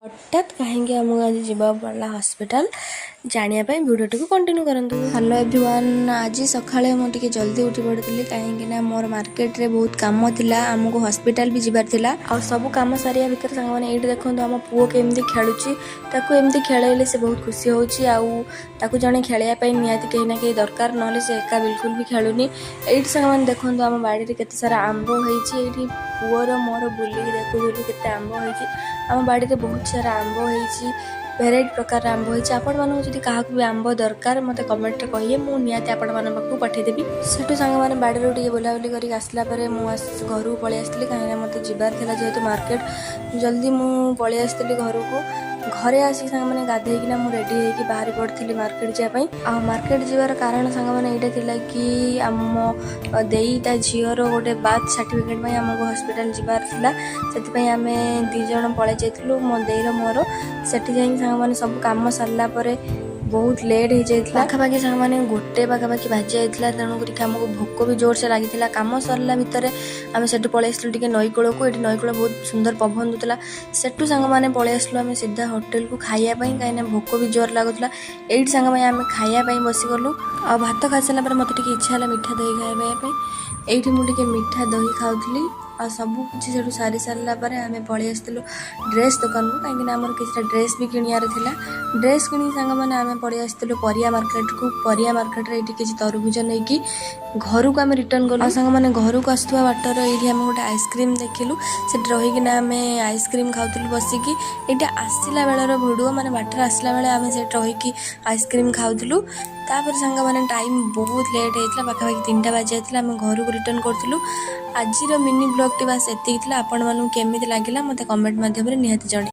हठात कहीं आमको आज जावाक पड़ा हॉस्पिटल जानिया भिडियो को कंटिन्यू करंतु। हेलो एवरीवन, आज सकाळे मुझे जल्दी उठी पड़ी कहीं मोर मार्केट रे बहुत काम थिला, आमको हॉस्पिटल भी जिबार थिला। आ सब काम सारिया भितर सांग माने एठी देखंतु आम पुओ केमती खेलुची, ताकू एमती खेलैले से बहुत खुशी होउची। आउ ताकू जणे खेलया पई नियाती कहीं ना कहीं दरकार, नले से एका बिल्कुल भी खेलुनी। एठी सांग माने देखंतु आम बाड़ी रे केते सारा आंबो होईची। एठी पुओर मोर बुली देखुदुलु केते आंबो होईची। आम बाड़ी रे बहुत सारा आंबो होईची, भेराइटी प्रकार आंब होईची। आपण मानू जदि काहाकू भी आंब दरकार मते कमेंट रे कहिए, मु नियाती आपण मान पाखु पठै देबी। सेटु सांग माने बाड़ी रो टिके बुलाबुली करी आसला परे मु घरु पळी आसली, काहे मते जिबार थिला जेहेतु मार्केट जल्दी मु पळी आसली घर को। घरे आसी सांग माने गाधेइकिना मु रेडी हेकी बाहरी पड़थली मार्केट जा पई। आ मार्केट जिबार कारण सांग माने एटा थिला कि आम देई ता झियो रो गोटे बार्थ सर्टिफिकेट पई हमको हॉस्पिटल जिबार थिला। सेति पई आमे दी जण पळै जाइतलु, मो देई रो मोर। सेठी जाई सांग माने सब काम सरला परे बहुत लेट हो जाइतला। पाखापाखि सांग माने गोटे पाखापाखि बाजी जाइतला, तेणु करी हमको भोक भी जोर से लागितला। काम सरला भितर आमे सेठु पळै आसलु टिके नईकूल को। एठी नईकूल बहुत सुंदर पवन दुतला। सेठु सांग माने पळै आसलु आमे सीधा होटल को खाइया पई, काहे भोक भी जोर लागुतला। एठी सांग माने आमे खाइया पई बसी गलु। आ भात खाइ साला पर मते टिके इच्छा होला मिठा दही खाइबा पई। एठी मु टिके मिठा दही खाउथली। आ सब किसी सेठु सारी सारला परे आमे पळै आसतलु ड्रेस दुकान को, काहे हमर किछटा ड्रेस भी किनियार थिला। ड्रेस किनी सांग माने आमे पळै आसतलु परिया मार्केट को। परिया मार्केट रे एठी किछि तरबुज नै कि घर को आमे रिटर्न गलु। सांग माने घर को आस्तुवा बाटर एठी आमे गोटे आइसक्रीम देखिलु। सेठी रहि किना आमे आइसक्रीम खाउथलु बसी कि। एठी आसिला बेलार भिडियो माने बाटर आसला बेले आमे सेठी रहि कि आइसक्रीम खाउथलु। तापर सांग माने टाइम बहुत लेट हेतला, पाखापाखि 3टा बाजी जाइतला। आमे घर को रिटर्न करथलु। आजिर मिनी ब्लॉग टी बास एतिक थिला। आपण मानू केमिति लागिला मते कमेंट माध्यम रे निहाती जणे।